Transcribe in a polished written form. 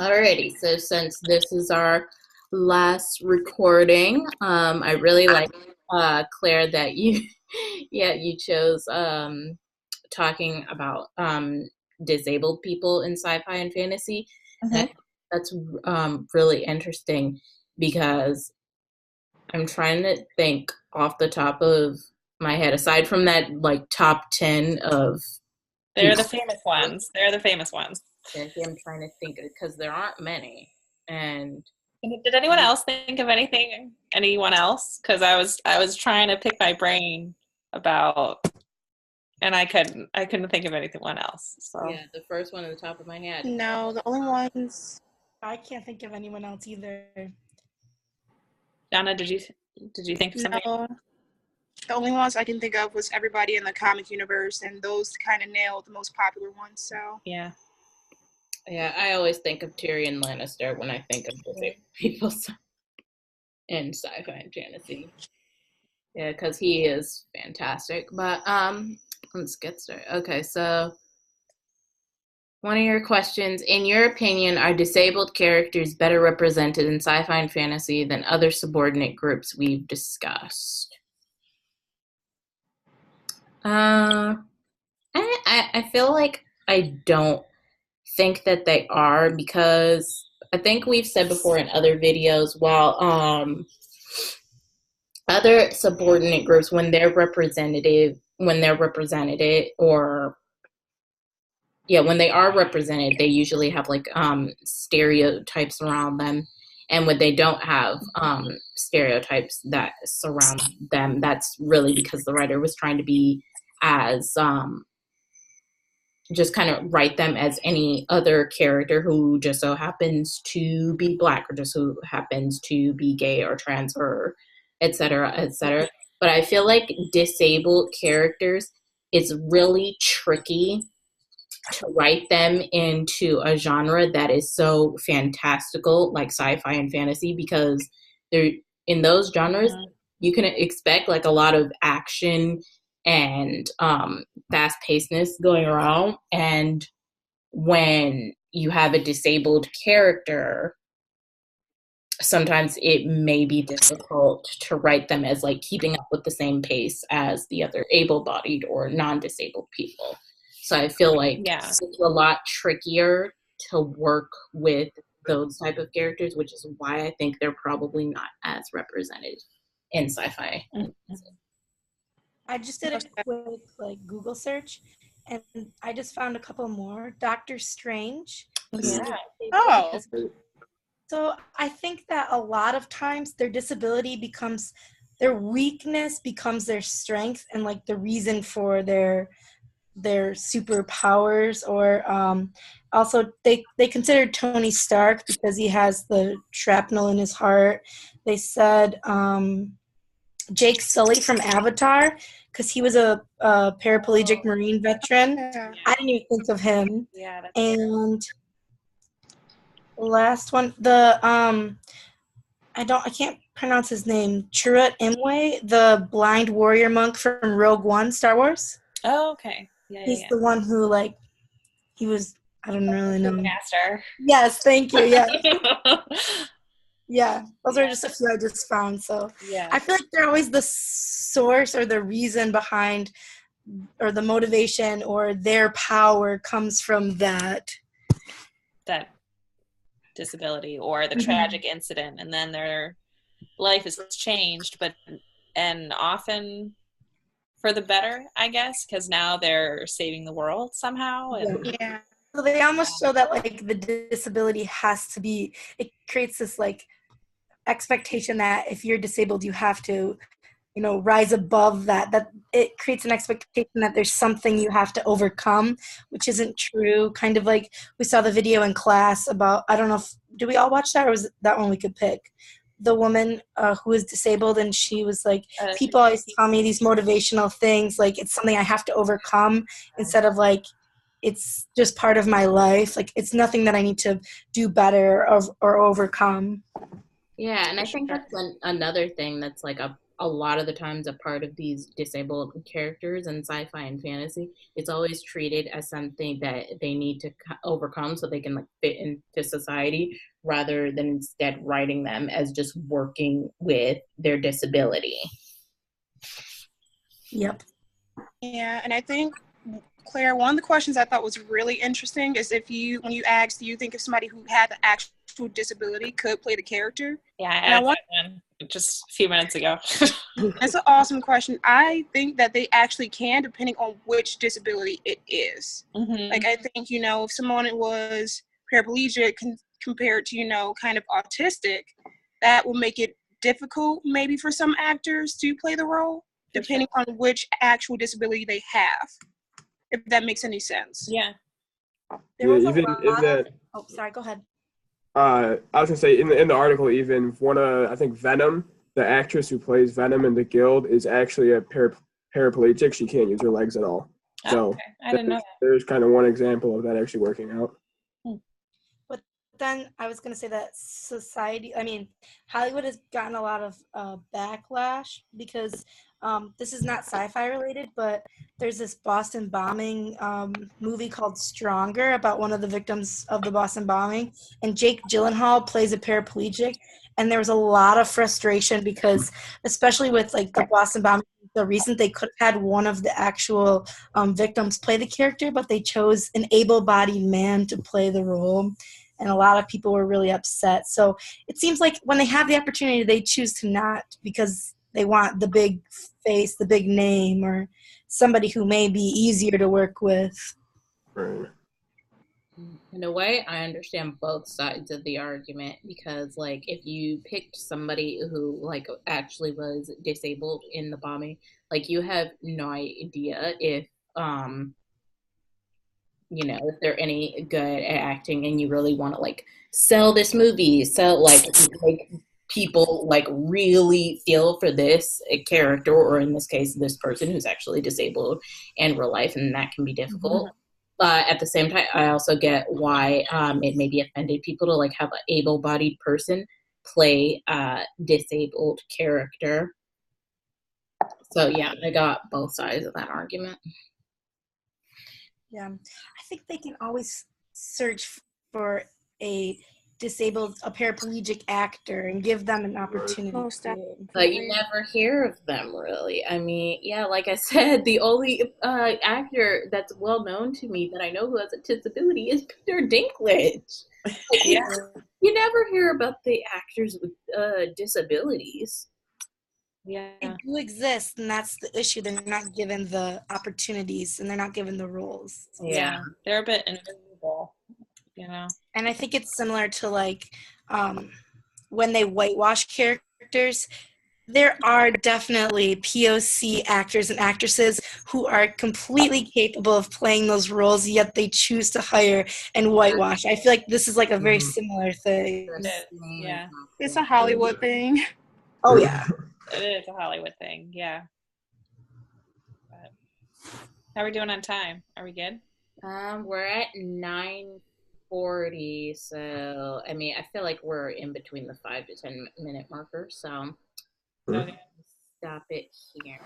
Alrighty, so since this is our last recording, I really like Claire that you yeah, you chose talking about disabled people in sci-fi and fantasy. And Hmm. that's really interesting because I'm trying to think off the top of my head, aside from that like top 10 of They're people. the famous ones. They're the famous ones. I'm trying to think because there aren't many. And Did anyone else think of anything? Anyone else? Because I was trying to pick my brain about, and I couldn't think of anyone else. So yeah, the first one at the top of my head. No, the only ones I can't think of anyone else either. Donna, did you think of something? No, the only ones I can think of was everybody in the comic universe, and those kind of nailed the most popular ones. So Yeah. Yeah, I always think of Tyrion Lannister when I think of disabled people in sci-fi and fantasy. Yeah, because he is fantastic. But let's get started. Okay, so one of your questions, in your opinion, are disabled characters better represented in sci-fi and fantasy than other subordinate groups we've discussed? Uh, I feel like I don't think that they are because I think we've said before in other videos, while other subordinate groups when they're represented or yeah, when they are represented, they usually have like stereotypes around them. And when they don't have stereotypes that surround them, that's really because the writer was trying to be as just kind of write them as any other character who just so happens to be black or just who happens to be gay or trans or et cetera, et cetera. But I feel like disabled characters is really tricky to write them into a genre that is so fantastical, like sci-fi and fantasy, because they're in those genres, Mhm. you can expect like a lot of action and fast pacedness going around. And when you have a disabled character, sometimes it may be difficult to write them as like keeping up with the same pace as the other able-bodied or non-disabled people. So I feel like Yeah. it's a lot trickier to work with those type of characters, which is why I think they're probably not as represented in sci-fi. Mhm. I just did a quick Google search, and I just found a couple more. Doctor Strange was Yeah. disabled because so I think that a lot of times their disability becomes their weakness becomes their strength and like the reason for their superpowers or also they considered Tony Stark because he has the shrapnel in his heart. They said Jake Sully from Avatar because he was a paraplegic Marine veteran. Yeah. I didn't even think of him. Yeah. That's And the last one, the I can't pronounce his name. Chirrut Imwe, the blind warrior monk from Rogue One, Star Wars. Oh, okay. Yeah. He's Yeah. the one who he was. I don't really Yeah. know. Master. Yes, thank you. Yeah, Yeah. yeah. Those are just a few I just found. So Yeah. I feel like they're always the source or the reason behind, or the motivation or their power comes from that. That disability or the Mhm. tragic incident, and then their life is changed, and often for the better, I guess, because now they're saving the world somehow. And Yeah. So they almost show that the disability has to be. It creates this expectation that if you're disabled, you have to rise above that it creates an expectation that there's something you have to overcome, which isn't true. Kind of like we saw the video in class about, I don't know if, do we all watch that, or was that one we could pick? The woman who was disabled, and she was like, people always tell me these motivational things, like it's something I have to overcome, instead of it's just part of my life, like it's nothing that I need to do better or overcome. Yeah, and I think that's another thing that's like a a lot of the times a part of these disabled characters in sci-fi and fantasy, it's always treated as something that they need to overcome so they can like fit into society, rather than instead writing them as just working with their disability. Yep. Yeah, and I think, Claire, one of the questions I thought was really interesting is when you asked, do you think if somebody who had the actual disability could play the character? Yeah, I And I asked want that one just a few minutes ago. That's an awesome question. I think that they actually can, depending on which disability it is. Mm-hmm. Like, I think, if someone was paraplegic compared to, kind of autistic, that will make it difficult maybe for some actors to play the role, depending on which actual disability they have, if that makes any sense. Yeah. There was even a in lot that. Oh, sorry. Go ahead. I was gonna say in the article, even one I think Venom, the actress who plays Venom in the Guild, is actually a paraplegic. She can't use her legs at all. So Okay. I didn't know that. there's kind of one example of that actually working out. But then I was going to say that Hollywood has gotten a lot of backlash because this is not sci-fi related, but there's this Boston bombing movie called Stronger about one of the victims of the Boston bombing, and Jake Gyllenhaal plays a paraplegic, and there was a lot of frustration because, especially with like the Boston bombing, the reason they could have had one of the actual victims play the character, but they chose an able-bodied man to play the role, and a lot of people were really upset. So it seems like when they have the opportunity, they choose to not because they want the big face, the big name, or somebody who may be easier to work with. Right. In a way, I understand both sides of the argument because, like, if you picked somebody who, like, actually was disabled in the bombing, like, you have no idea if, if they're any good at acting and you really want to, like, sell this movie, make people, like, really feel for this character, or in this case, this person who's actually disabled in real life, and that can be difficult. Mm-hmm. But at the same time, I also get why it maybe offended people to like have an able-bodied person play a disabled character. So yeah, I got both sides of that argument. Yeah, I think they can always search for a paraplegic actor and give them an opportunity. But you never hear of them, really. I mean, yeah, like I said, the only actor that's well known to me that I know who has a disability is Peter Dinklage. Like, Yeah. You never hear about the actors with disabilities. Yeah. They do exist, and that's the issue. They're not given the opportunities, and they're not given the roles. Yeah. They're a bit invisible. And I think it's similar to like when they whitewash characters. There are definitely POC actors and actresses who are completely capable of playing those roles, yet they choose to hire and whitewash. I feel like this is like a very similar thing. Yeah. It's a Hollywood thing. Oh, yeah. It is a Hollywood thing, yeah. But how are we doing on time? Are we good? We're at 9:40, so I mean, I feel like we're in between the 5 to 10 minute marker, so Okay. stop it here.